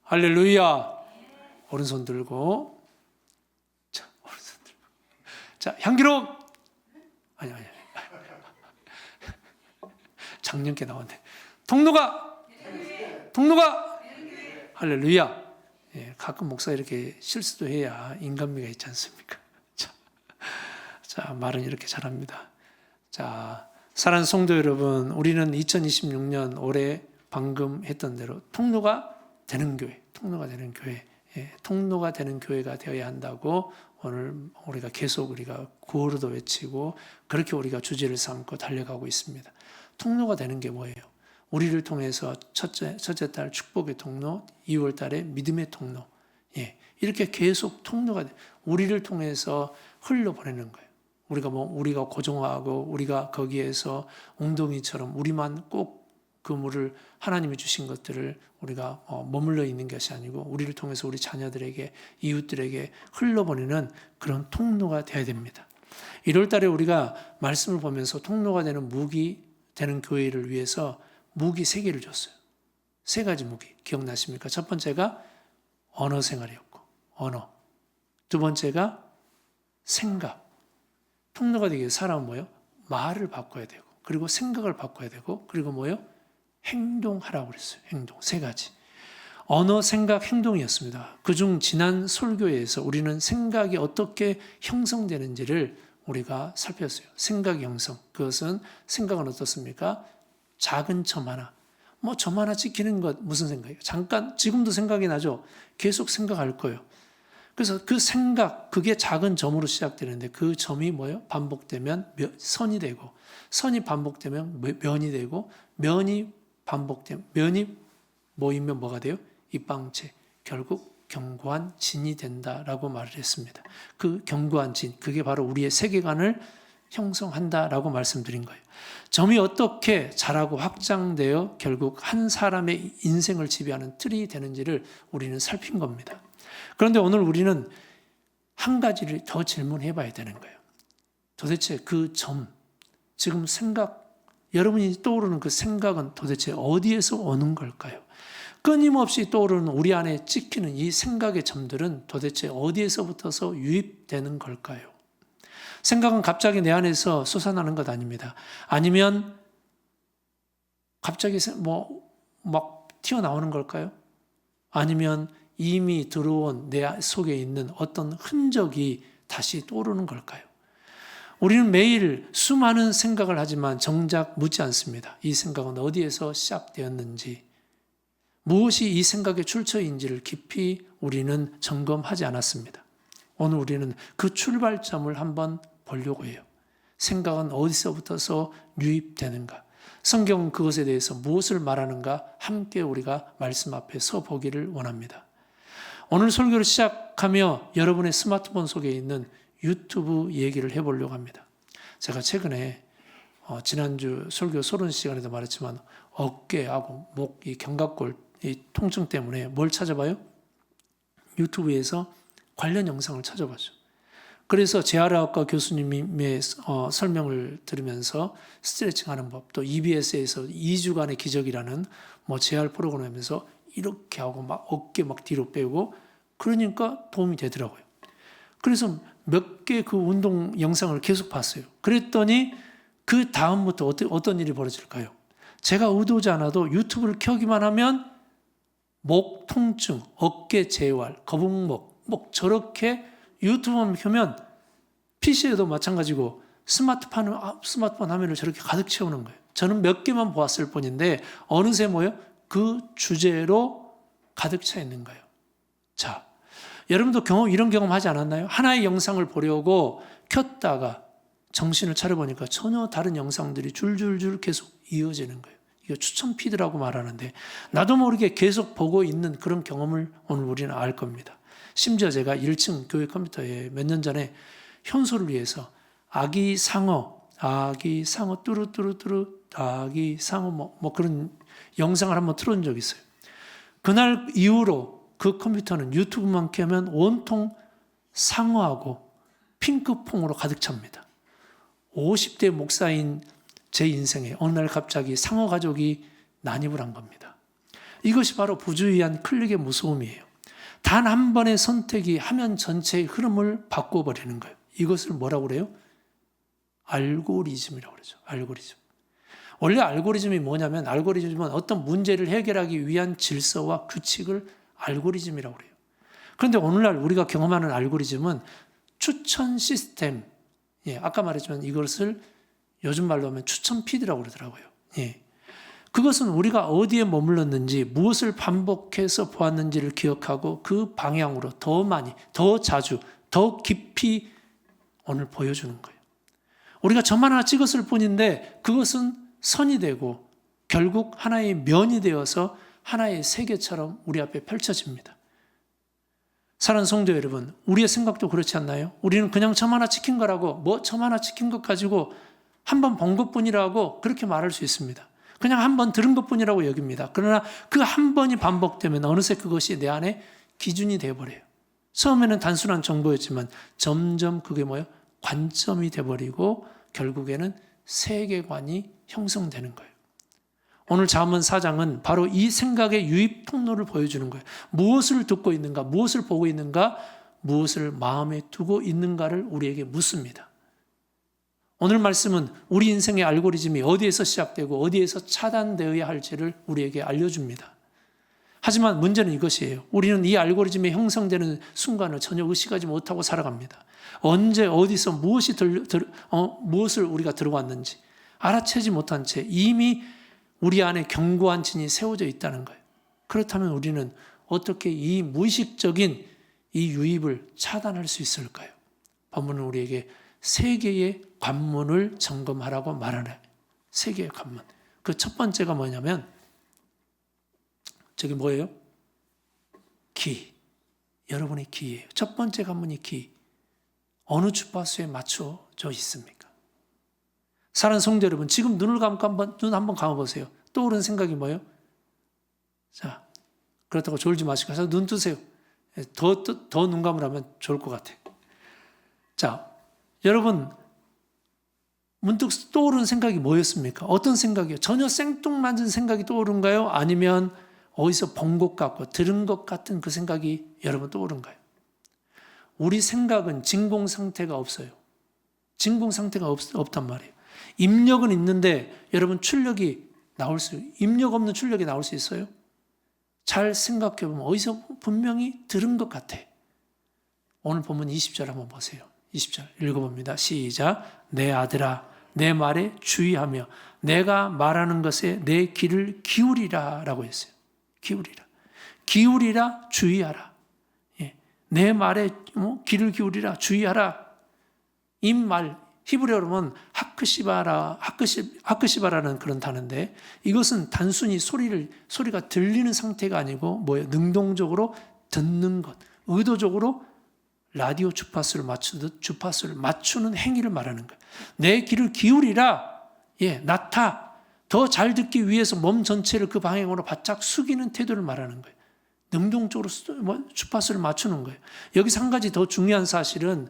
할렐루야. 오른손 들고. 자, 오른손 들고. 자, 향기로움. 아니. 작년께 나왔네. 통로가. 할렐루야. 예, 가끔 목사 이렇게 실수도 해야 인간미가 있지 않습니까? 자, 말은 이렇게 잘합니다. 자, 사랑하는 성도 여러분, 우리는 2026년 올해 방금 했던 대로 통로가 되는 교회, 통로가 되는 교회가 되어야 한다고 오늘 우리가 계속 구호로도 외치고 그렇게 우리가 주제를 삼고 달려가고 있습니다. 통로가 되는 게 뭐예요? 우리를 통해서 첫째 달 축복의 통로, 2월 달에 믿음의 통로, 이렇게 계속 통로가 우리를 통해서 흘러보내는 거예요. 우리가 고정하고 우리가 거기에서 웅덩이처럼 우리만 꼭 그 물을 하나님이 주신 것들을 우리가 머물러 있는 것이 아니고 우리를 통해서 우리 자녀들에게 이웃들에게 흘러보내는 그런 통로가 되어야 됩니다. 1월 달에 우리가 말씀을 보면서 통로가 되는 무기 되는 교회를 위해서 무기 3개를 줬어요. 3가지 무기 기억나십니까? 첫 번째가 언어 생활이었고 언어. 두 번째가 생각. 통로가 되기 위해서 사람은 뭐예요? 말을 바꿔야 되고 그리고 생각을 바꿔야 되고 그리고 뭐예요? 행동하라고 그랬어요. 행동. 3가지. 언어, 생각, 행동이었습니다. 그중 지난 설교에서 우리는 생각이 어떻게 형성되는지를 우리가 살폈어요. 생각 형성. 그것은 생각은 어떻습니까? 작은 점 하나. 점 하나 찍히는 것 무슨 생각이에요? 잠깐 지금도 생각이 나죠? 계속 생각할 거예요. 그래서 그 생각, 그게 작은 점으로 시작되는데 그 점이 뭐예요? 반복되면 선이 되고 선이 반복되면 면이 되고 면이 반복되면 면이 모이면 뭐가 돼요? 입방체. 결국 견고한 진이 된다라고 말을 했습니다. 그 견고한 진, 그게 바로 우리의 세계관을 형성한다라고 말씀드린 거예요. 점이 어떻게 자라고 확장되어 결국 한 사람의 인생을 지배하는 틀이 되는지를 우리는 살핀 겁니다. 그런데 오늘 우리는 한 가지를 더 질문해 봐야 되는 거예요. 도대체 그 점, 지금 생각, 여러분이 떠오르는 그 생각은 도대체 어디에서 오는 걸까요? 끊임없이 떠오르는 우리 안에 찍히는 이 생각의 점들은 도대체 어디에서부터서 유입되는 걸까요? 생각은 갑자기 내 안에서 솟아나는 것 아닙니다. 아니면 갑자기 막 튀어나오는 걸까요? 아니면 이미 들어온 내 속에 있는 어떤 흔적이 다시 떠오르는 걸까요? 우리는 매일 수많은 생각을 하지만 정작 묻지 않습니다. 이 생각은 어디에서 시작되었는지, 무엇이 이 생각의 출처인지를 깊이 우리는 점검하지 않았습니다. 오늘 우리는 그 출발점을 한번 보려고 해요. 생각은 어디서부터서 유입되는가? 성경은 그것에 대해서 무엇을 말하는가? 함께 우리가 말씀 앞에 서 보기를 원합니다. 오늘 설교를 시작하며 여러분의 스마트폰 속에 있는 유튜브 얘기를 해보려고 합니다. 제가 최근에 지난주 설교 서론 시간에도 말했지만 어깨하고 목, 이 견갑골 이 통증 때문에 뭘 찾아봐요? 유튜브에서 관련 영상을 찾아봤죠. 그래서 재활의학과 교수님의 설명을 들으면서 스트레칭하는 법, 또 EBS에서 2주간의 기적이라는 재활 프로그램에서 이렇게 하고 막 어깨 막 뒤로 빼고 그러니까 도움이 되더라고요. 그래서 몇 개 그 운동 영상을 계속 봤어요. 그랬더니 그 다음부터 어떤 일이 벌어질까요? 제가 의도지 않아도 유튜브를 켜기만 하면 목 통증, 어깨 재활, 거북목, 저렇게 유튜브만 켜면 PC에도 마찬가지고 스마트폰 화면을 저렇게 가득 채우는 거예요. 저는 몇 개만 보았을 뿐인데 어느새 뭐예요? 그 주제로 가득 차 있는 거예요. 자, 여러분도 이런 경험 하지 않았나요? 하나의 영상을 보려고 켰다가 정신을 차려보니까 전혀 다른 영상들이 줄줄줄 계속 이어지는 거예요. 이거 추천 피드라고 말하는데 나도 모르게 계속 보고 있는 그런 경험을 오늘 우리는 알 겁니다. 심지어 제가 1층 교회 컴퓨터에 몇 년 전에 현소를 위해서 아기 상어 뚜루뚜루뚜루 아기 상어 그런 영상을 한번 틀어준 적이 있어요. 그날 이후로 그 컴퓨터는 유튜브만 켜면 온통 상어하고 핑크퐁으로 가득 찹니다. 50대 목사인 제 인생에 어느 날 갑자기 상어 가족이 난입을 한 겁니다. 이것이 바로 부주의한 클릭의 무서움이에요. 단 한 번의 선택이 화면 전체의 흐름을 바꿔버리는 거예요. 이것을 뭐라고 그래요? 알고리즘이라고 그러죠. 알고리즘. 원래 알고리즘이 뭐냐면 알고리즘은 어떤 문제를 해결하기 위한 질서와 규칙을 알고리즘이라고 그래요. 그런데 오늘날 우리가 경험하는 알고리즘은 추천 시스템, 아까 말했지만 이것을 요즘 말로 하면 추천 피드라고 그러더라고요. 그것은 우리가 어디에 머물렀는지 무엇을 반복해서 보았는지를 기억하고 그 방향으로 더 많이, 더 자주, 더 깊이 오늘 보여주는 거예요. 우리가 점 하나 찍었을 뿐인데 그것은 선이 되고 결국 하나의 면이 되어서 하나의 세계처럼 우리 앞에 펼쳐집니다. 사랑하는 성도 여러분, 우리의 생각도 그렇지 않나요? 우리는 그냥 점 하나 찍힌 거라고 점 하나 찍힌 것 가지고 한 번 본 것뿐이라고 그렇게 말할 수 있습니다. 그냥 한 번 들은 것뿐이라고 여깁니다. 그러나 그 한 번이 반복되면 어느새 그것이 내 안에 기준이 되어버려요. 처음에는 단순한 정보였지만 점점 그게 관점이 되어버리고 결국에는 세계관이 형성되는 거예요. 오늘 잠언 4장은 바로 이 생각의 유입 통로를 보여주는 거예요. 무엇을 듣고 있는가, 무엇을 보고 있는가, 무엇을 마음에 두고 있는가를 우리에게 묻습니다. 오늘 말씀은 우리 인생의 알고리즘이 어디에서 시작되고 어디에서 차단되어야 할지를 우리에게 알려줍니다. 하지만 문제는 이것이에요. 우리는 이 알고리즘이 형성되는 순간을 전혀 의식하지 못하고 살아갑니다. 언제 어디서 무엇을 우리가 들어왔는지 알아채지 못한 채 이미 우리 안에 견고한 진이 세워져 있다는 거예요. 그렇다면 우리는 어떻게 이 무의식적인 이 유입을 차단할 수 있을까요? 본문은 우리에게 세 개의 관문을 점검하라고 말하네. 세 개의 관문. 그 첫 번째가 뭐냐면 저게 뭐예요? 기. 여러분의 기예요. 첫 번째 관문이 기. 어느 주파수에 맞춰져 있습니까? 사랑하는 성도 여러분, 지금 눈을 감고 눈 한번 감아보세요. 떠오르는 생각이 뭐예요? 자, 그렇다고 졸지 마시고 해서 눈 뜨세요. 더 눈 감으라면 좋을 것 같아요. 자, 여러분 문득 떠오르는 생각이 뭐였습니까? 어떤 생각이요? 전혀 생뚱맞은 생각이 떠오른가요? 아니면 어디서 본 것 같고 들은 것 같은 그 생각이 여러분 떠오른가요? 우리 생각은 진공 상태가 없어요. 진공 상태가 없단 말이에요. 입력은 있는데 여러분 입력 없는 출력이 나올 수 있어요? 잘 생각해 보면 어디서 분명히 들은 것 같아. 오늘 본문 20절 한번 보세요. 20절 읽어봅니다. 시작. 내 아들아 내 말에 주의하며 내가 말하는 것에 내 귀를 기울이라 라고 했어요. 기울이라 주의하라. 내 말에 귀를 기울이라 주의하라. 이 말 히브리어로는 하크시바라는 그런 단어인데 이것은 단순히 소리가 들리는 상태가 아니고 능동적으로 듣는 것, 의도적으로 라디오 주파수를 맞추듯 주파수를 맞추는 행위를 말하는 거예요. 내 귀를 기울이라, 더 잘 듣기 위해서 몸 전체를 그 방향으로 바짝 숙이는 태도를 말하는 거예요. 능동적으로 주파수를 맞추는 거예요. 여기서 한 가지 더 중요한 사실은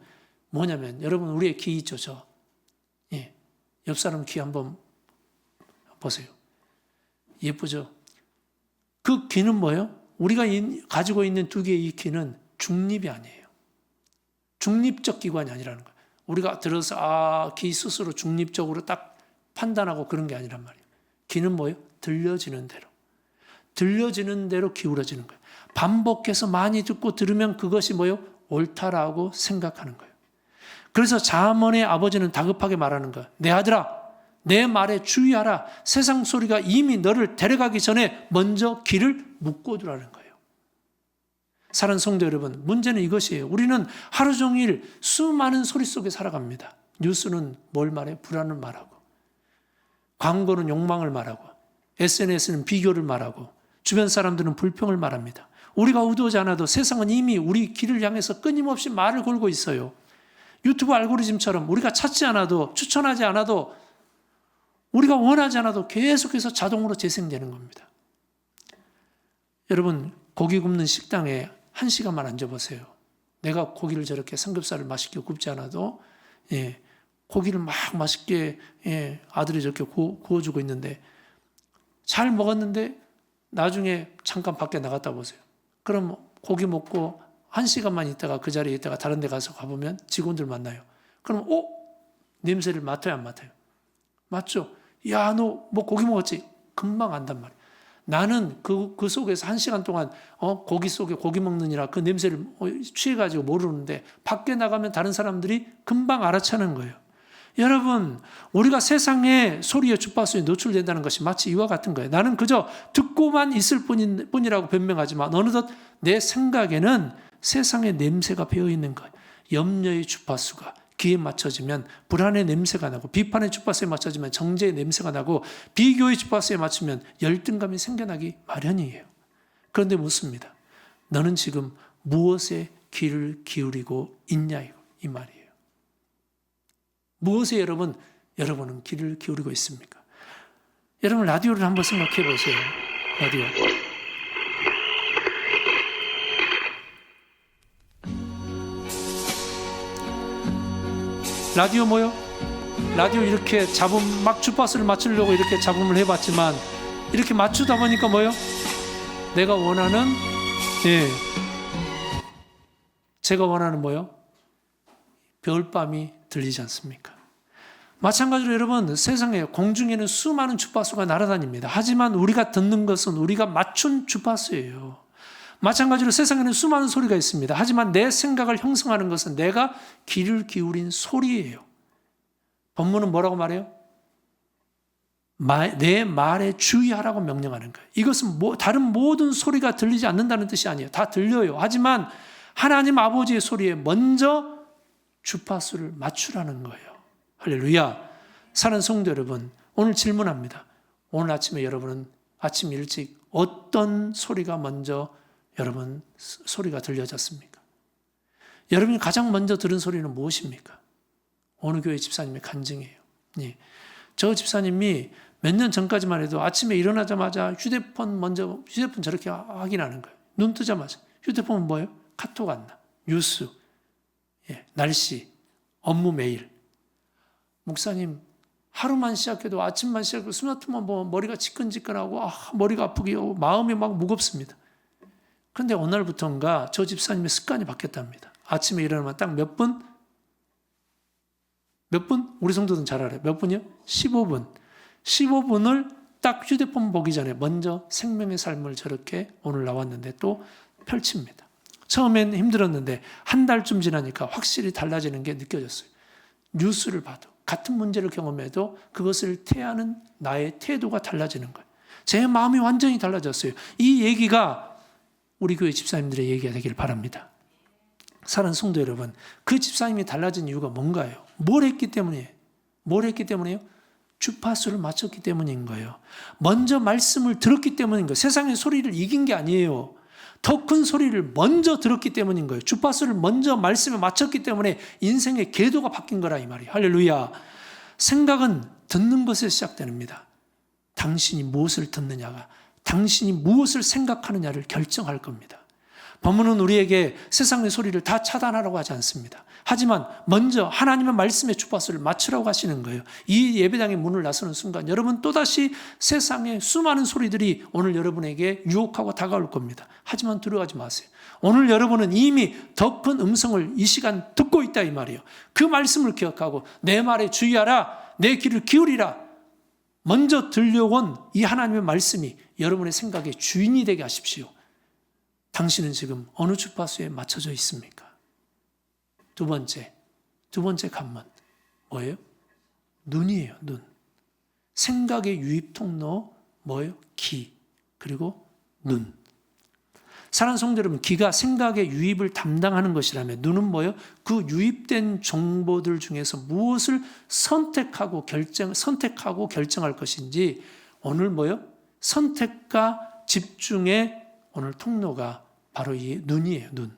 뭐냐면 여러분 우리의 귀 있죠, 옆 사람 귀 한번 보세요. 예쁘죠? 그 귀는 뭐예요? 우리가 가지고 있는 두 개의 이 귀는 중립이 아니에요. 중립적 기관이 아니라는 거예요. 우리가 들어서 귀 스스로 중립적으로 딱 판단하고 그런 게 아니란 말이에요. 귀는 뭐예요? 들려지는 대로 기울어지는 거예요. 반복해서 많이 듣고 들으면 그것이 뭐예요? 옳다라고 생각하는 거예요. 그래서 잠언의 아버지는 다급하게 말하는 거예요. 내 아들아, 내 말에 주의하라. 세상 소리가 이미 너를 데려가기 전에 먼저 귀를 묶어두라는 거예요. 사랑하는 성도 여러분, 문제는 이것이에요. 우리는 하루 종일 수많은 소리 속에 살아갑니다. 뉴스는 뭘 말해? 불안을 말하고, 광고는 욕망을 말하고, SNS는 비교를 말하고, 주변 사람들은 불평을 말합니다. 우리가 의도하지 않아도 세상은 이미 우리 귀를 향해서 끊임없이 말을 걸고 있어요. 유튜브 알고리즘처럼 우리가 찾지 않아도, 추천하지 않아도, 우리가 원하지 않아도 계속해서 자동으로 재생되는 겁니다. 여러분, 고기 굽는 식당에 1시간만 앉아보세요. 내가 고기를 저렇게 삼겹살을 맛있게 굽지 않아도 고기를 막 맛있게 아들이 저렇게 구워주고 있는데 잘 먹었는데 나중에 잠깐 밖에 나갔다 보세요. 그럼 고기 먹고 1시간만 있다가 그 자리에 있다가 다른 데 가서 가보면 직원들 만나요. 그럼 냄새를 맡아요, 안 맡아요? 맞죠? 야, 너 뭐 고기 먹었지? 금방 안단 말이에요. 나는 그 속에서 1시간 동안 고기 속에 고기 먹느니라 그 냄새를 취해가지고 모르는데 밖에 나가면 다른 사람들이 금방 알아차는 거예요. 여러분, 우리가 세상의 소리의 주파수에 노출된다는 것이 마치 이와 같은 거예요. 나는 그저 듣고만 있을 뿐이라고 변명하지만 어느덧 내 생각에는 세상의 냄새가 배어있는 거예요. 염려의 주파수가 귀에 맞춰지면 불안의 냄새가 나고, 비판의 주파수에 맞춰지면 정죄의 냄새가 나고, 비교의 주파수에 맞추면 열등감이 생겨나기 마련이에요. 그런데 묻습니다. 너는 지금 무엇에 귀를 기울이고 있냐, 이 말이에요. 무엇에 여러분은 귀를 기울이고 있습니까? 여러분, 라디오를 한번 생각해 보세요. 라디오. 라디오 뭐요? 라디오 이렇게 막 주파수를 맞추려고 이렇게 잡음을 해봤지만 이렇게 맞추다 보니까 뭐요? 내가 원하는, 제가 원하는 뭐요? 겨울밤이 들리지 않습니까? 마찬가지로 여러분, 세상에 공중에는 수많은 주파수가 날아다닙니다. 하지만 우리가 듣는 것은 우리가 맞춘 주파수예요. 마찬가지로 세상에는 수많은 소리가 있습니다. 하지만 내 생각을 형성하는 것은 내가 귀를 기울인 소리예요. 본문은 뭐라고 말해요? 내 말에 주의하라고 명령하는 거예요. 이것은 다른 모든 소리가 들리지 않는다는 뜻이 아니에요. 다 들려요. 하지만 하나님 아버지의 소리에 먼저 주파수를 맞추라는 거예요. 할렐루야. 사랑하는 성도 여러분, 오늘 질문합니다. 오늘 아침에 여러분은 아침 일찍 어떤 소리가 먼저 여러분 소리가 들려졌습니까? 여러분이 가장 먼저 들은 소리는 무엇입니까? 어느 교회 집사님의 간증이에요. 저 집사님이 몇 년 전까지만 해도 아침에 일어나자마자 휴대폰 저렇게 확인하는 거예요. 눈 뜨자마자. 휴대폰은 뭐예요? 카톡 왔나? 뉴스, 날씨, 업무 메일. 목사님, 하루만 시작해도 아침만 시작해도 스마트폰 보면 머리가 지끈지끈하고 머리가 아프게 하고 마음이 막 무겁습니다. 그런데 어느 날부터인가 저 집사님의 습관이 바뀌었답니다. 아침에 일어나면 딱 몇 분? 우리 성도들은 잘 알아요. 몇 분이요? 15분. 15분을 딱 휴대폰 보기 전에 먼저 생명의 삶을 저렇게 오늘 나왔는데 또 펼칩니다. 처음엔 힘들었는데 한 달쯤 지나니까 확실히 달라지는 게 느껴졌어요. 뉴스를 봐도 같은 문제를 경험해도 그것을 태하는 나의 태도가 달라지는 거예요. 제 마음이 완전히 달라졌어요. 이 얘기가 우리 교회 집사님들의 얘기가 되길 바랍니다. 사랑하는 성도 여러분, 그 집사님이 달라진 이유가 뭔가요? 뭘 했기 때문에요? 주파수를 맞췄기 때문인 거예요. 먼저 말씀을 들었기 때문인 거예요. 세상의 소리를 이긴 게 아니에요. 더 큰 소리를 먼저 들었기 때문인 거예요. 주파수를 먼저 말씀에 맞췄기 때문에 인생의 궤도가 바뀐 거라 이 말이에요. 할렐루야. 생각은 듣는 것에 시작됩니다. 당신이 무엇을 듣느냐가 당신이 무엇을 생각하느냐를 결정할 겁니다. 본문은 우리에게 세상의 소리를 다 차단하라고 하지 않습니다. 하지만 먼저 하나님의 말씀의 주파수를 맞추라고 하시는 거예요. 이 예배당의 문을 나서는 순간 여러분 또다시 세상의 수많은 소리들이 오늘 여러분에게 유혹하고 다가올 겁니다. 하지만 두려워하지 마세요. 오늘 여러분은 이미 더 큰 음성을 이 시간 듣고 있다 이 말이에요. 그 말씀을 기억하고 내 말에 주의하라, 내 귀를 기울이라. 먼저 들려온 이 하나님의 말씀이 여러분의 생각의 주인이 되게 하십시오. 당신은 지금 어느 주파수에 맞춰져 있습니까? 두 번째 관문 뭐예요? 눈이에요. 눈. 생각의 유입 통로 뭐예요? 귀. 그리고 눈. 사랑하는 성도 여러분, 귀가 생각의 유입을 담당하는 것이라면 눈은 뭐예요? 그 유입된 정보들 중에서 무엇을 선택하고 결정할 것인지 오늘 뭐예요? 선택과 집중의 오늘 통로가 바로 이 눈이에요. 눈.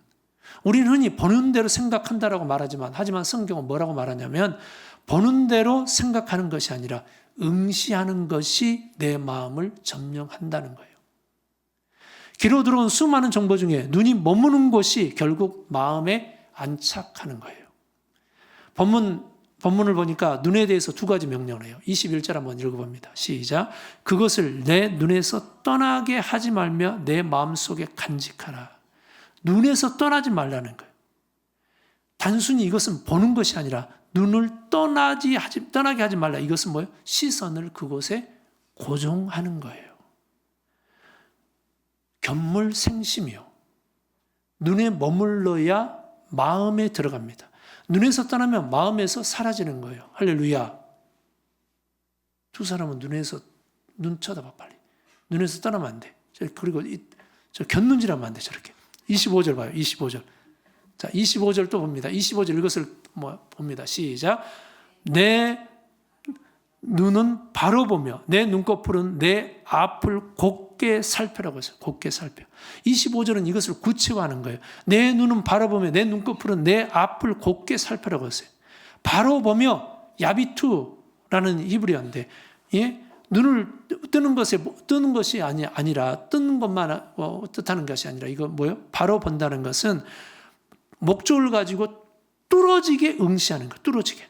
우리는 흔히 보는 대로 생각한다라고 말하지만 하지만 성경은 뭐라고 말하냐면 보는 대로 생각하는 것이 아니라 응시하는 것이 내 마음을 점령한다는 거예요. 귀로 들어온 수많은 정보 중에 눈이 머무는 곳이 결국 마음에 안착하는 거예요. 본문 본문을 보니까 눈에 대해서 두 가지 명령을 해요. 21절 한번 읽어봅니다. 시작. 그것을 내 눈에서 떠나게 하지 말며 내 마음속에 간직하라. 눈에서 떠나지 말라는 거예요. 단순히 이것은 보는 것이 아니라 눈을 떠나게 하지 말라. 이것은 뭐예요? 시선을 그곳에 고정하는 거예요. 견물생심이요. 눈에 머물러야 마음에 들어갑니다. 눈에서 떠나면 마음에서 사라지는 거예요. 할렐루야. 두 사람은 눈 쳐다봐 빨리. 눈에서 떠나면 안 돼. 그리고 저 곁눈질하면 안 돼. 저렇게. 25절 봐요. 25절. 자, 25절 또 봅니다. 25절 이것을 봅니다. 시작. 내 눈은 바로 보며 내 눈꺼풀은 내 앞을 곱게 살펴라고 했어요. 곱게 살펴. 25절은 이것을 구체화하는 거예요. 내 눈은 바로 보며 내 눈꺼풀은 내 앞을 곱게 살펴라고 했어요. 바로 보며 야비투라는 히브리어인데, 예? 눈을 뜨는 것이 아니라 뜨는 것만 뜻하는 것이 아니라 이거 뭐예요? 바로 본다는 것은 목적을 가지고 뚫어지게 응시하는 거예요. 뚫어지게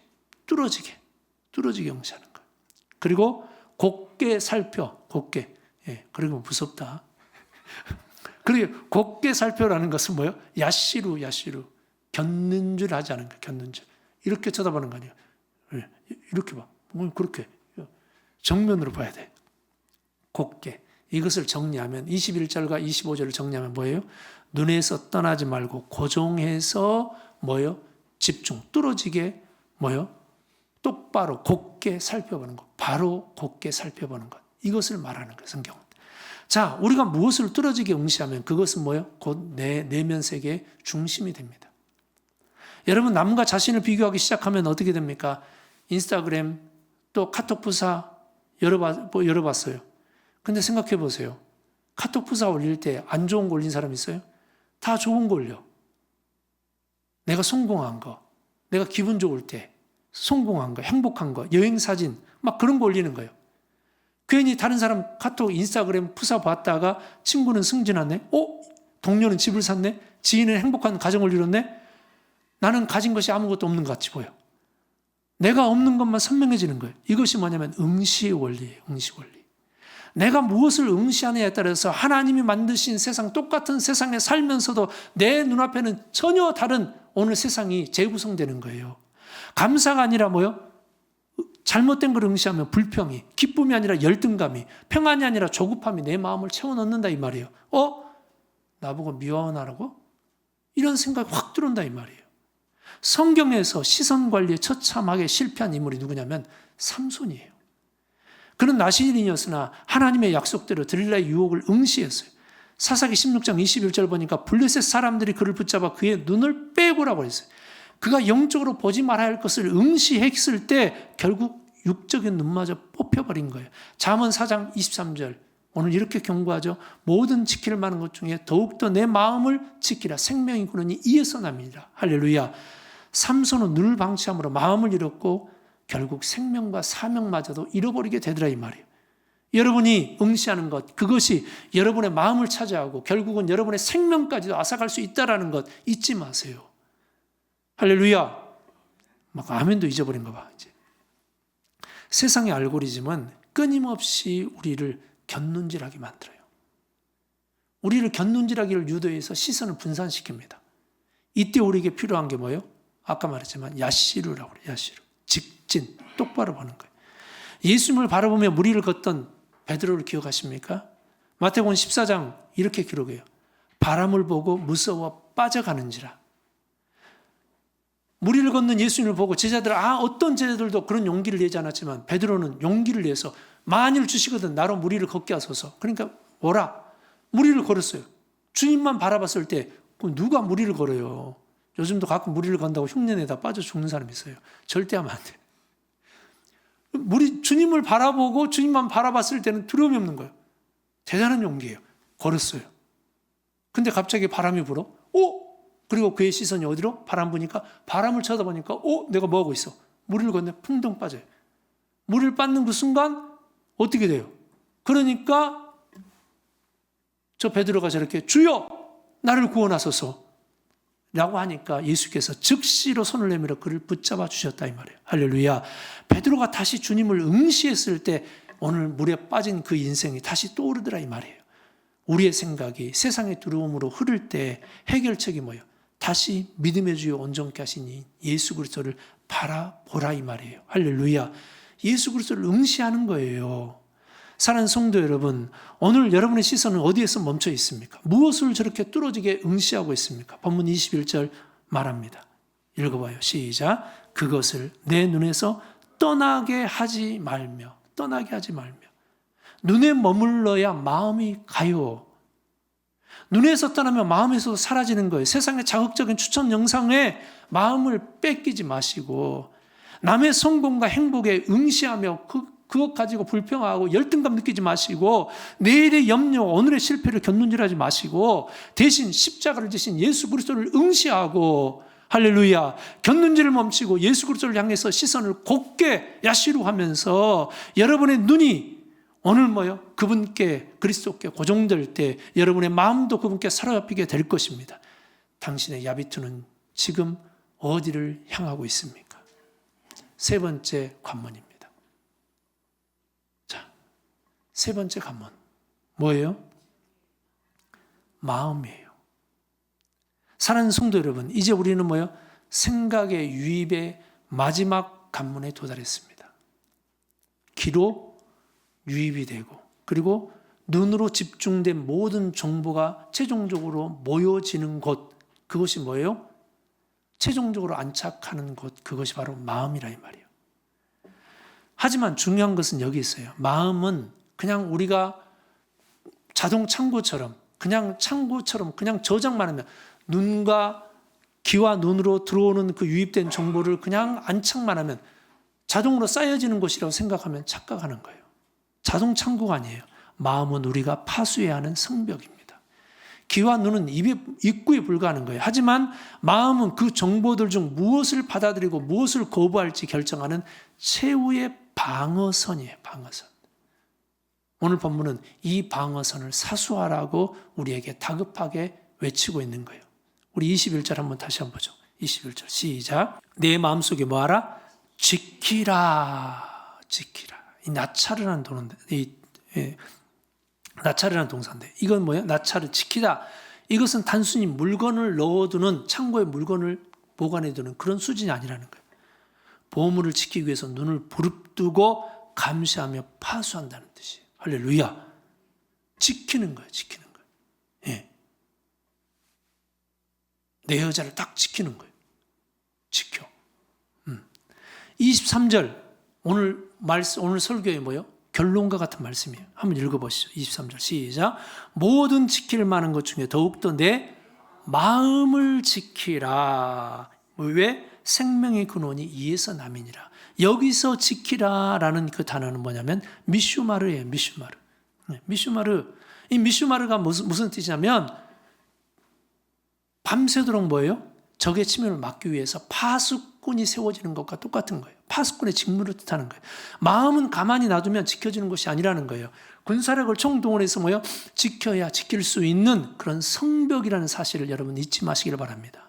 응시하는 거예요. 그리고 곱게 살펴, 곱게. 예, 그리고 무섭다. 그리고 곱게 살펴라는 것은 뭐예요? 야시루. 곁는 줄 하지 않은 거예요. 곁는 줄. 이렇게 쳐다보는 거 아니에요. 예, 이렇게 봐. 그렇게. 정면으로 봐야 돼. 곱게. 이것을 정리하면 21절과 25절을 정리하면 뭐예요? 눈에서 떠나지 말고 고정해서 뭐예요? 집중, 뚫어지게 뭐예요? 똑바로 곱게 살펴보는 것. 바로 곱게 살펴보는 것. 이것을 말하는 거예요, 성경은. 자, 우리가 무엇을 뚫어지게 응시하면 그것은 뭐예요? 곧 내 내면 세계의 중심이 됩니다. 여러분, 남과 자신을 비교하기 시작하면 어떻게 됩니까? 인스타그램, 또 카톡 부사 열어봤어요. 근데 생각해 보세요. 카톡 부사 올릴 때 안 좋은 거 올린 사람 있어요? 다 좋은 거 올려. 내가 성공한 거, 내가 기분 좋을 때 성공한 거, 행복한 거, 여행 사진 막 그런 거 올리는 거예요. 괜히 다른 사람 카톡, 인스타그램 푸사 봤다가 친구는 승진하네? 동료는 집을 샀네? 지인은 행복한 가정을 이뤘네? 나는 가진 것이 아무것도 없는 것 같이 보여. 내가 없는 것만 선명해지는 거예요. 이것이 뭐냐면 응시의 원리예요. 응시 원리. 내가 무엇을 응시하느냐에 따라서 하나님이 만드신 세상, 똑같은 세상에 살면서도 내 눈앞에는 전혀 다른 오늘 세상이 재구성되는 거예요. 감사가 아니라 뭐요? 잘못된 걸 응시하면 불평이, 기쁨이 아니라 열등감이, 평안이 아니라 조급함이 내 마음을 채워넣는다 이 말이에요. 나보고 미워하라고? 이런 생각이 확 들어온다 이 말이에요. 성경에서 시선 관리에 처참하게 실패한 인물이 누구냐면 삼손이에요. 그는 나시린이었으나 하나님의 약속대로 들릴라의 유혹을 응시했어요. 사사기 16장 21절 보니까 블레셋 사람들이 그를 붙잡아 그의 눈을 빼고라고 했어요. 그가 영적으로 보지 말아야 할 것을 응시했을 때 결국 육적인 눈마저 뽑혀버린 거예요. 잠언 4장 23절 오늘 이렇게 경고하죠. 모든 지킬 만한 것 중에 더욱더 내 마음을 지키라. 생명이 그러니 이에서 납니다. 할렐루야. 삼손은 눈을 방치함으로 마음을 잃었고 결국 생명과 사명마저도 잃어버리게 되더라 이 말이에요. 여러분이 응시하는 것, 그것이 여러분의 마음을 차지하고 결국은 여러분의 생명까지도 앗아갈 수 있다는 것 잊지 마세요. 할렐루야. 막 아멘도 잊어버린 거 봐. 이제 세상의 알고리즘은 끊임없이 우리를 곁눈질하게 만들어요. 우리를 곁눈질하기를 유도해서 시선을 분산시킵니다. 이때 우리에게 필요한 게 뭐예요? 아까 말했지만 야시루라고 그래요. 야시루. 직진, 똑바로 보는 거예요. 예수님을 바라보며 무리를 걷던 베드로를 기억하십니까? 마태복음 14장 이렇게 기록해요. 바람을 보고 무서워 빠져가는지라. 무리를 걷는 예수님을 보고 제자들, 어떤 제자들도 그런 용기를 내지 않았지만 베드로는 용기를 내서 만일 주시거든 나로 무리를 걷게 하소서. 그러니까 오라. 무리를 걸었어요. 주님만 바라봤을 때 누가 무리를 걸어요. 요즘도 가끔 무리를 건다고 흉내내다 빠져 죽는 사람이 있어요. 절대 하면 안 돼요. 주님을 바라보고 주님만 바라봤을 때는 두려움이 없는 거예요. 대단한 용기예요. 걸었어요. 근데 갑자기 바람이 불어. 그리고 그의 시선이 어디로? 바람 부니까 바람을 쳐다보니까 내가 뭐하고 있어? 무리를 걷네. 풍덩 빠져요. 무리를 빻는 그 순간 어떻게 돼요? 그러니까 저 베드로가 저렇게 주여 나를 구원하소서. 라고 하니까 예수께서 즉시로 손을 내밀어 그를 붙잡아 주셨다 이 말이에요. 할렐루야. 베드로가 다시 주님을 응시했을 때 오늘 물에 빠진 그 인생이 다시 떠오르더라 이 말이에요. 우리의 생각이 세상의 두려움으로 흐를 때 해결책이 뭐예요? 다시 믿음의 주여 온전케 하신 이 예수 그리스도를 바라보라 이 말이에요. 할렐루야. 예수 그리스도를 응시하는 거예요. 사랑하는 성도 여러분, 오늘 여러분의 시선은 어디에서 멈춰 있습니까? 무엇을 저렇게 뚫어지게 응시하고 있습니까? 본문 21절 말합니다. 읽어봐요. 시작. 그것을 내 눈에서 떠나게 하지 말며 눈에 머물러야 마음이 가요. 눈에서 떠나면 마음에서 사라지는 거예요. 세상의 자극적인 추천 영상에 마음을 뺏기지 마시고 남의 성공과 행복에 응시하며 그것 가지고 불평하고 열등감 느끼지 마시고 내일의 염려, 오늘의 실패를 곁눈질하지 마시고 대신 십자가를 지신 예수 그리스도를 응시하고 할렐루야. 곁눈질을 멈추고 예수 그리스도를 향해서 시선을 곧게 야시로 하면서 여러분의 눈이 오늘 그분께 그리스도께 고정될 때 여러분의 마음도 그분께 사로잡히게 될 것입니다. 당신의 야비투는 지금 어디를 향하고 있습니까? 세 번째 관문입니다. 자, 세 번째 관문 뭐예요? 마음이에요. 사랑하는 성도 여러분, 이제 우리는 생각의 유입의 마지막 관문에 도달했습니다. 귀로 유입이 되고 그리고 눈으로 집중된 모든 정보가 최종적으로 모여지는 곳, 그것이 뭐예요? 최종적으로 안착하는 곳, 그것이 바로 마음이라 이 말이에요. 하지만 중요한 것은 여기 있어요. 마음은 그냥 우리가 자동 창고처럼 그냥 저장만 하면 눈과 귀와 눈으로 들어오는 그 유입된 정보를 그냥 안착만 하면 자동으로 쌓여지는 것이라고 생각하면 착각하는 거예요. 자동 창고가 아니에요. 마음은 우리가 파수해야 하는 성벽입니다. 귀와 눈은 입구에 불과하는 거예요. 하지만 마음은 그 정보들 중 무엇을 받아들이고 무엇을 거부할지 결정하는 최후의 방어선이에요. 방어선. 오늘 본문은 이 방어선을 사수하라고 우리에게 다급하게 외치고 있는 거예요. 우리 21절 한번 다시 한번 보죠. 21절 시작. 내 마음속에 뭐하라? 지키라. 이 나찰이라는 나찰이라는 동사인데 이건 뭐예요? 나찰을 지키다. 이것은 단순히 물건을 넣어두는 창고에 물건을 보관해두는 그런 수준이 아니라는 거예요. 보물을 지키기 위해서 눈을 부릅뜨고 감시하며 파수한다는 뜻이에요. 할렐루야. 지키는 거예요. 예. 내 여자를 딱 지키는 거예요. 지켜. 23절 오늘 설교에 결론과 같은 말씀이에요. 한번 읽어보시죠. 23절 시작. 모든 지킬 만한 것 중에 더욱더 내 마음을 지키라. 왜? 생명의 근원이 이에서 남이니라. 여기서 지키라라는 그 단어는 뭐냐면 미슈마르예요. 미슈마르. 이 미슈마르가 무슨 뜻이냐면 밤새도록 적의 침입을 막기 위해서 파수꾼이 세워지는 것과 똑같은 거예요. 파수꾼의 직무를 뜻하는 거예요. 마음은 가만히 놔두면 지켜지는 것이 아니라는 거예요. 군사력을 총동원해서 지켜야 지킬 수 있는 그런 성벽이라는 사실을 여러분 잊지 마시길 바랍니다.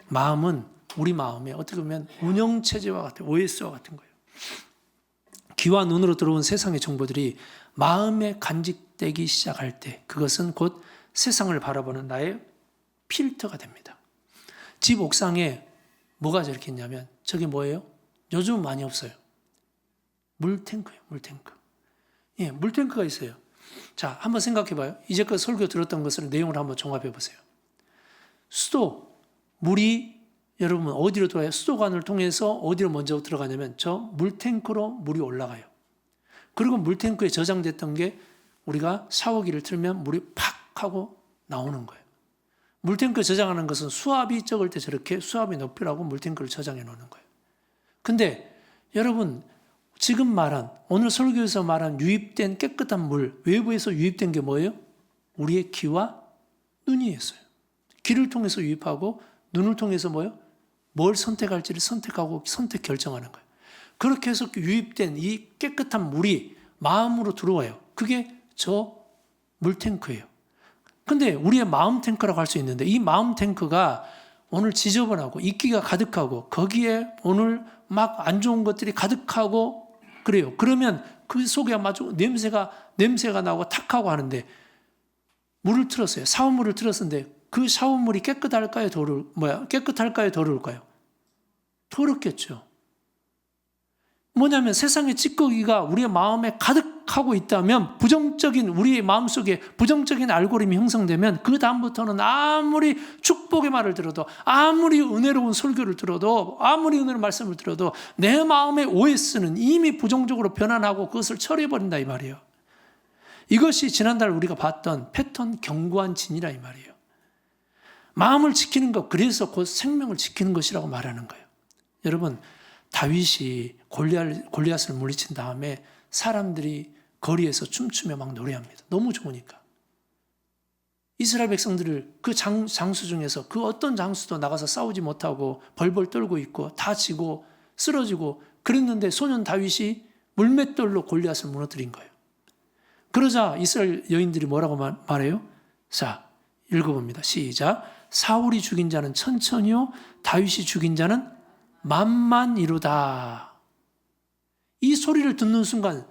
마음은 우리 마음에 어떻게 보면 운영체제와 같은 OS와 같은 거예요. 귀와 눈으로 들어온 세상의 정보들이 마음에 간직되기 시작할 때 그것은 곧 세상을 바라보는 나의 필터가 됩니다. 집 옥상에 뭐가 저렇게 있냐면 저게 뭐예요? 요즘은 많이 없어요. 물탱크예요. 물탱크. 예, 물탱크가 있어요. 자, 한번 생각해 봐요. 이제껏 설교 들었던 것을 내용을 한번 종합해 보세요. 물이 여러분 어디로 들어가요? 수도관을 통해서 어디로 먼저 들어가냐면 저 물탱크로 물이 올라가요. 그리고 물탱크에 저장됐던 게 우리가 샤워기를 틀면 물이 팍 하고 나오는 거예요. 물탱크에 저장하는 것은 수압이 적을 때 저렇게 수압이 높이라고 물탱크를 저장해 놓는 거예요. 근데 여러분 지금 오늘 설교에서 말한 유입된 깨끗한 물, 외부에서 유입된 게 뭐예요? 우리의 귀와 눈이었어요. 귀를 통해서 유입하고 눈을 통해서 뭘 선택할지를 선택하고 선택 결정하는 거예요. 그렇게 해서 유입된 이 깨끗한 물이 마음으로 들어와요. 그게 저 물탱크예요. 근데 우리의 마음 탱크라고 할 수 있는데 이 마음 탱크가 오늘 지저분하고 이끼가 가득하고 거기에 오늘 막 안 좋은 것들이 가득하고 그래요. 그러면 그 속에 아주 냄새가 나고 탁하고 하는데 물을 틀었어요. 샤워물을 틀었는데 그 샤워물이 깨끗할까요? 깨끗할까요? 더러울까요? 더럽겠죠. 뭐냐면 세상의 찌꺼기가 우리의 마음에 가득하고 있다면 우리의 마음속에 부정적인 알고리즘이 형성되면 그 다음부터는 아무리 축복의 말을 들어도 아무리 은혜로운 설교를 들어도 아무리 은혜로운 말씀을 들어도 내 마음의 OS는 이미 부정적으로 변환하고 그것을 처리해버린다 이 말이에요. 이것이 지난달 우리가 봤던 패턴 견고한 진이라 이 말이에요. 마음을 지키는 것, 그래서 곧 생명을 지키는 것이라고 말하는 거예요. 여러분, 다윗이 골리앗을 물리친 다음에 사람들이 거리에서 춤추며 막 노래합니다. 너무 좋으니까. 이스라엘 백성들을 그 장수 중에서 그 어떤 장수도 나가서 싸우지 못하고 벌벌 떨고 있고 다 지고 쓰러지고 그랬는데 소년 다윗이 물맷돌로 골리앗을 무너뜨린 거예요. 그러자 이스라엘 여인들이 뭐라고 말해요? 자, 읽어봅니다. 시작. 사울이 죽인 자는 천천히요, 다윗이 죽인 자는 만만이로다. 이 소리를 듣는 순간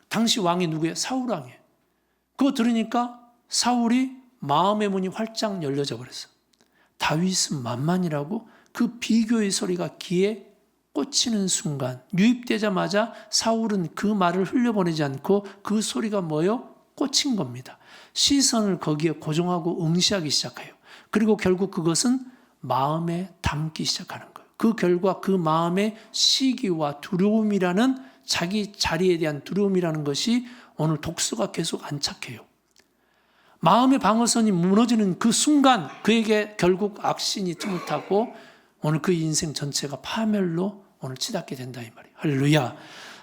당시 왕이 누구예요? 사울 왕이에요. 그거 들으니까 사울이 마음의 문이 활짝 열려져 버렸어. 다윗은 만만이라고? 그 비교의 소리가 귀에 꽂히는 순간 유입되자마자 사울은 그 말을 흘려보내지 않고 그 소리가 뭐예요? 꽂힌 겁니다. 시선을 거기에 고정하고 응시하기 시작해요. 그리고 결국 그것은 마음에 담기 시작하는 거예요. 그 결과 그 마음의 시기와 두려움이라는 자기 자리에 대한 두려움이라는 것이 오늘 독서가 계속 안착해요. 마음의 방어선이 무너지는 그 순간 그에게 결국 악신이 틈을 타고 오늘 그 인생 전체가 파멸로 오늘 치닫게 된다 이 말이에요. 할렐루야.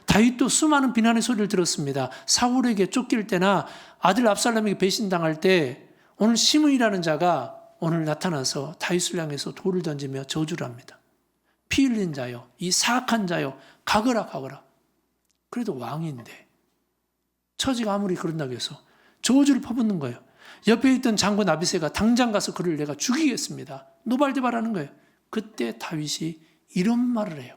다윗도 수많은 비난의 소리를 들었습니다. 사울에게 쫓길 때나 아들 압살롬에게 배신당할 때 오늘 시므이라는 자가 오늘 나타나서 다윗을 향해서 돌을 던지며 저주를 합니다. 피 흘린 자요, 이 사악한 자요, 가거라. 그래도 왕인데 처지가 아무리 그런다고 해서 저주를 퍼붓는 거예요. 옆에 있던 장군 아비새가 당장 가서 그를 내가 죽이겠습니다. 노발대발하는 거예요. 그때 다윗이 이런 말을 해요.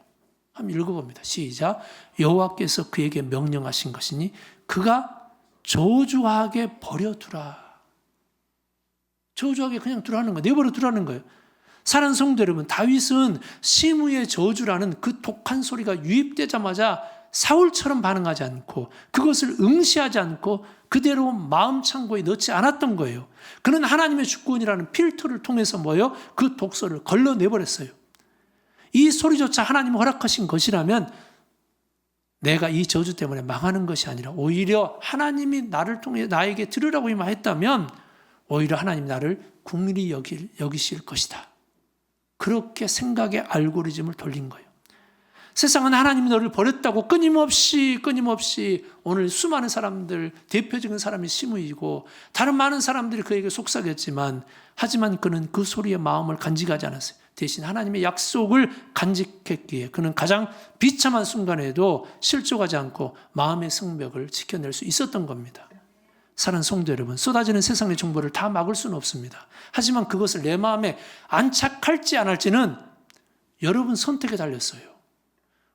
한번 읽어봅니다. 시작. 여호와께서 그에게 명령하신 것이니 그가 저주하게 버려두라. 저주하게 그냥 두라는 거예요. 내버려 두라는 거예요. 사랑하는 성도 여러분, 다윗은 시므의 저주라는 그 독한 소리가 유입되자마자 사울처럼 반응하지 않고 그것을 응시하지 않고 그대로 마음 창고에 넣지 않았던 거예요. 그는 하나님의 주권이라는 필터를 통해서 뭐예요? 그 독소를 걸러내버렸어요. 이 소리조차 하나님이 허락하신 것이라면 내가 이 저주 때문에 망하는 것이 아니라 오히려 하나님이 나를 통해 나에게 들으라고 임하였다면 오히려 하나님이 나를 긍휼히 여기실 것이다. 그렇게 생각의 알고리즘을 돌린 거예요. 세상은 하나님이 너를 버렸다고 끊임없이 오늘 수많은 사람들, 대표적인 사람이 시므이고 다른 많은 사람들이 그에게 속삭였지만 하지만 그는 그 소리에 마음을 간직하지 않았어요. 대신 하나님의 약속을 간직했기에 그는 가장 비참한 순간에도 실족하지 않고 마음의 성벽을 지켜낼 수 있었던 겁니다. 사랑하는 성도 여러분, 쏟아지는 세상의 정보를 다 막을 수는 없습니다. 하지만 그것을 내 마음에 안착할지 안 할지는 여러분 선택에 달렸어요.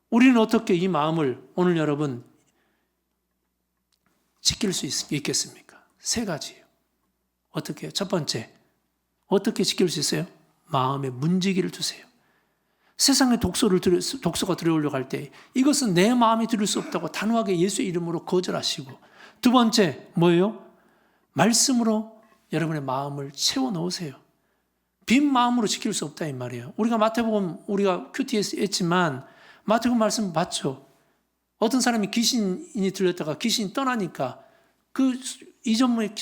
우리는 어떻게 이 마음을 오늘 여러분 지킬 수 있겠습니까? 세 가지예요. 어떻게 해요? 첫 번째, 어떻게 지킬 수 있어요? 마음에 문지기를 두세요. 세상의 독소가 들어오려고 할 때 이것은 내 마음이 들을 수 없다고 단호하게 예수의 이름으로 거절하시고, 두 번째 뭐예요? 말씀으로 여러분의 마음을 채워 넣으세요. 빈 마음으로 지킬 수 없다 이 말이에요. 우리가 마태복음 우리가 큐티에서 했지만 마태복음 말씀 봤죠. 어떤 사람이 귀신이 들렸다가 귀신이 떠나니까 그 이전에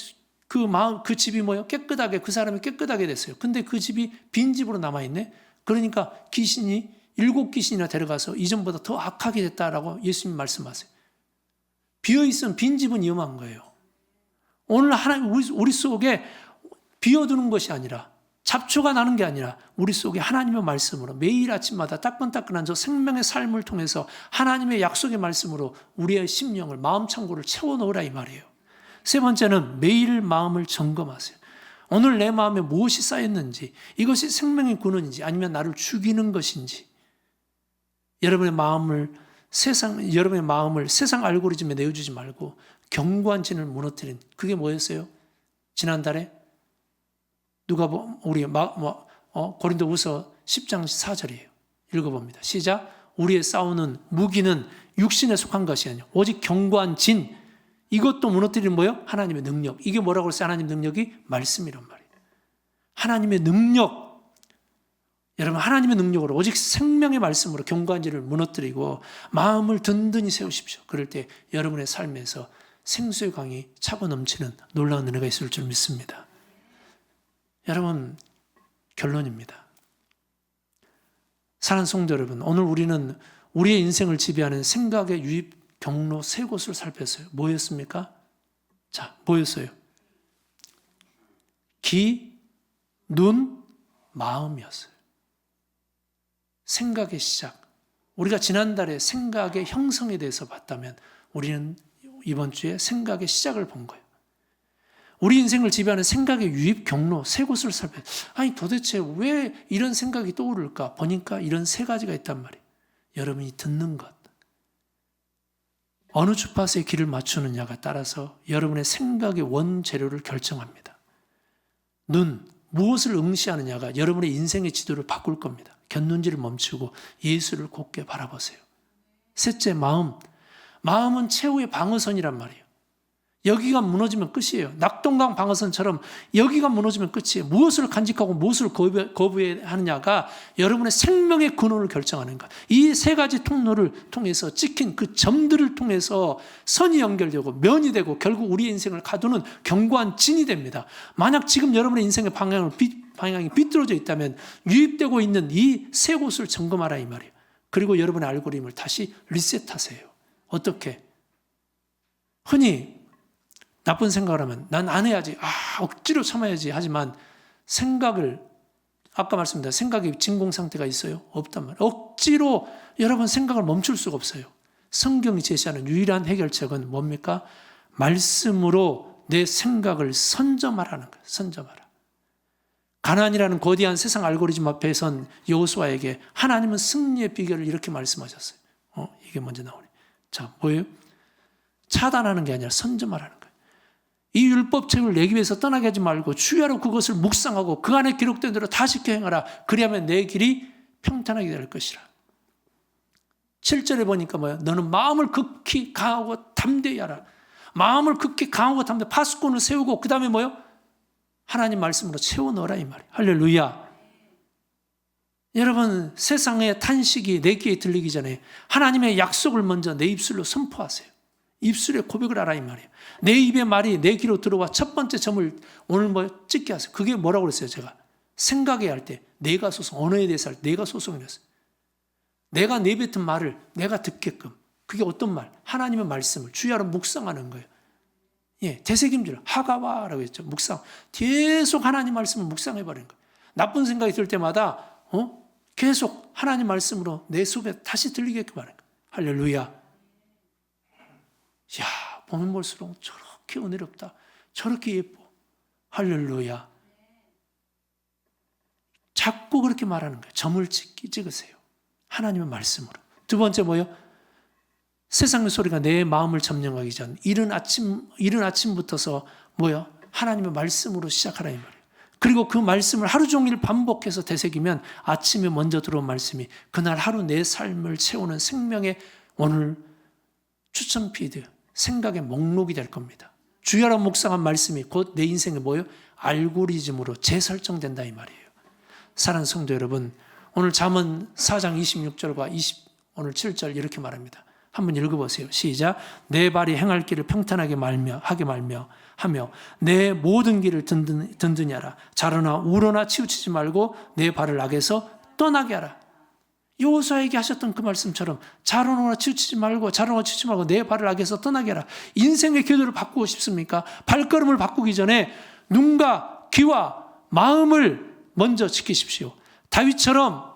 그 집이 뭐예요? 깨끗하게, 그 사람이 깨끗하게 됐어요. 근데 그 집이 빈 집으로 남아있네? 그러니까 귀신이 7귀신이나 데려가서 이전보다 더 악하게 됐다라고 예수님 말씀하세요. 비어있으면 빈 집은 위험한 거예요. 오늘 하나님 우리 속에 비어두는 것이 아니라, 잡초가 나는 게 아니라 우리 속에 하나님의 말씀으로 매일 아침마다 따끈따끈한 저 생명의 삶을 통해서 하나님의 약속의 말씀으로 우리의 심령을, 마음 창고를 채워넣으라 이 말이에요. 세 번째는 매일 마음을 점검하세요. 오늘 내 마음에 무엇이 쌓였는지, 이것이 생명의 근원인지 아니면 나를 죽이는 것인지, 여러분의 마음을 세상 알고리즘에 내어주지 말고 견고한 진을 무너뜨린, 그게 뭐였어요? 지난달에 고린도후서 10장 4절이에요. 읽어봅니다. 시작. 우리의 싸우는 무기는 육신에 속한 것이 아니요 오직 견고한 진, 이것도 무너뜨리는 뭐예요? 하나님의 능력. 이게 뭐라고 했어요? 하나님 능력이 말씀이란 말이에요. 하나님의 능력. 여러분, 하나님의 능력으로 오직 생명의 말씀으로 견고한 진을 무너뜨리고 마음을 든든히 세우십시오. 그럴 때 여러분의 삶에서 생수의 강이 차고 넘치는 놀라운 은혜가 있을 줄 믿습니다. 여러분, 결론입니다. 사랑하는 성도 여러분, 오늘 우리는 우리의 인생을 지배하는 생각의 유입 경로 세 곳을 살폈어요. 뭐였습니까? 자, 뭐였어요? 귀, 눈, 마음이었어요. 생각의 시작. 우리가 지난달에 생각의 형성에 대해서 봤다면 우리는 이번 주에 생각의 시작을 본 거예요. 우리 인생을 지배하는 생각의 유입 경로 세 곳을 살펴요. 아니 도대체 왜 이런 생각이 떠오를까? 보니까 이런 세 가지가 있단 말이에요. 여러분이 듣는 것. 어느 주파수에 귀를 맞추느냐가 따라서 여러분의 생각의 원재료를 결정합니다. 눈, 무엇을 응시하느냐가 여러분의 인생의 지도를 바꿀 겁니다. 곁눈질을 멈추고 예수를 곧게 바라보세요. 셋째, 마음. 마음은 최후의 방어선이란 말이에요. 여기가 무너지면 끝이에요. 낙동강 방어선처럼 여기가 무너지면 끝이에요. 무엇을 간직하고 무엇을 거부해야 하느냐가 여러분의 생명의 근원을 결정하는 것. 이 세 가지 통로를 통해서 찍힌 그 점들을 통해서 선이 연결되고 면이 되고 결국 우리의 인생을 가두는 견고한 진이 됩니다. 만약 지금 여러분의 인생의 방향이 비뚤어져 있다면 유입되고 있는 이 세 곳을 점검하라 이 말이에요. 그리고 여러분의 알고리즘을 다시 리셋하세요. 어떻게? 흔히 나쁜 생각을 하면 난 안 해야지, 억지로 참아야지 하지만 생각을, 아까 말씀드린 생각의 진공 상태가 있어요? 없단 말이에요. 억지로 여러분 생각을 멈출 수가 없어요. 성경이 제시하는 유일한 해결책은 뭡니까? 말씀으로 내 생각을 선점하라는 거예요. 선점하라. 가나안이라는 거대한 세상 알고리즘 앞에 선 여호수아에게 하나님은 승리의 비결을 이렇게 말씀하셨어요. 이게 먼저 나오네. 자, 뭐예요? 차단하는 게 아니라 선점하라는 거예요. 이 율법책을 내기 위해서 떠나게 하지 말고 주야로 그것을 묵상하고 그 안에 기록된 대로 다 지켜 행하라. 그리하면 내 길이 평탄하게 될 것이라. 7절에 보니까 뭐야? 너는 마음을 극히 강하고 담대히 하라. 마음을 극히 강하고 담대히 파수꾼을 세우고 그 다음에 뭐요? 하나님 말씀으로 채워 넣어라 이 말이에요. 할렐루야. 여러분, 세상의 탄식이 내 귀에 들리기 전에 하나님의 약속을 먼저 내 입술로 선포하세요. 입술에 고백을 하라 이 말이에요. 내 입의 말이 내 귀로 들어와 첫 번째 점을 오늘 찍게 하세요. 그게 뭐라고 그랬어요? 제가 생각해야 할 때 내가 소송, 언어에 대해서 할 때 내가 소송이었어요. 내가 내뱉은 말을 내가 듣게끔. 그게 어떤 말? 하나님의 말씀을 주야로 묵상하는 거예요. 예, 되새김질 하가와라고 했죠. 묵상. 계속 하나님 말씀을 묵상해버리는 거예요. 나쁜 생각이 들 때마다 계속 하나님 말씀으로 내 속에 다시 들리게끔 하는 거예요. 할렐루야. 야, 보면 볼수록 저렇게 은혜롭다. 저렇게 예뻐. 할렐루야. 자꾸 그렇게 말하는 거예요. 점을 찍으세요. 하나님의 말씀으로. 두 번째 뭐예요? 세상의 소리가 내 마음을 점령하기 전 이른 아침부터서 뭐예요? 하나님의 말씀으로 시작하라 이 말이에요. 그리고 그 말씀을 하루 종일 반복해서 되새기면 아침에 먼저 들어온 말씀이 그날 하루 내 삶을 채우는 생명의 오늘 추천 피드, 생각의 목록이 될 겁니다. 주야로 묵상한 말씀이 곧 내 인생에 뭐예요? 알고리즘으로 재설정된다 이 말이에요. 사랑하는 성도 여러분, 오늘 잠언 4장 26절과 오늘 7절 이렇게 말합니다. 한번 읽어보세요. 시작. 내 발이 행할 길을 평탄하게 하며 내 모든 길을 든든히 하라. 자로나 우로나 치우치지 말고 내 발을 악에서 떠나게 하라. 여호수아에게 하셨던 그 말씀처럼 자로나 치우치지 말고 내 발을 악에서 떠나게 하라. 인생의 궤도를 바꾸고 싶습니까? 발걸음을 바꾸기 전에 눈과 귀와 마음을 먼저 지키십시오. 다윗처럼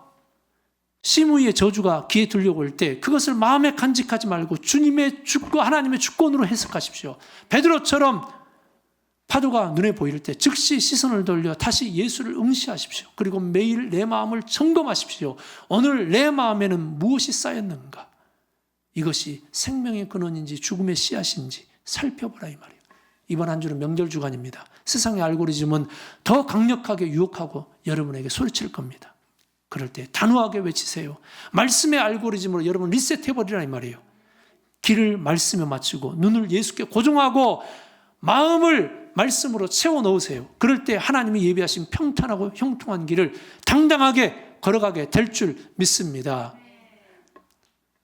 시므이의 저주가 귀에 들려올 때 그것을 마음에 간직하지 말고 주님의 주권, 하나님의 주권으로 해석하십시오. 베드로처럼 파도가 눈에 보일 때 즉시 시선을 돌려 다시 예수를 응시하십시오. 그리고 매일 내 마음을 점검하십시오. 오늘 내 마음에는 무엇이 쌓였는가? 이것이 생명의 근원인지 죽음의 씨앗인지 살펴보라 이 말이에요. 이번 한 주는 명절 주간입니다. 세상의 알고리즘은 더 강력하게 유혹하고 여러분에게 소리칠 겁니다. 그럴 때 단호하게 외치세요. 말씀의 알고리즘으로 여러분 리셋해버리라 이 말이에요. 귀를 말씀에 맞추고 눈을 예수께 고정하고 마음을 말씀으로 채워 넣으세요. 그럴 때 하나님이 예비하신 평탄하고 형통한 길을 당당하게 걸어가게 될 줄 믿습니다.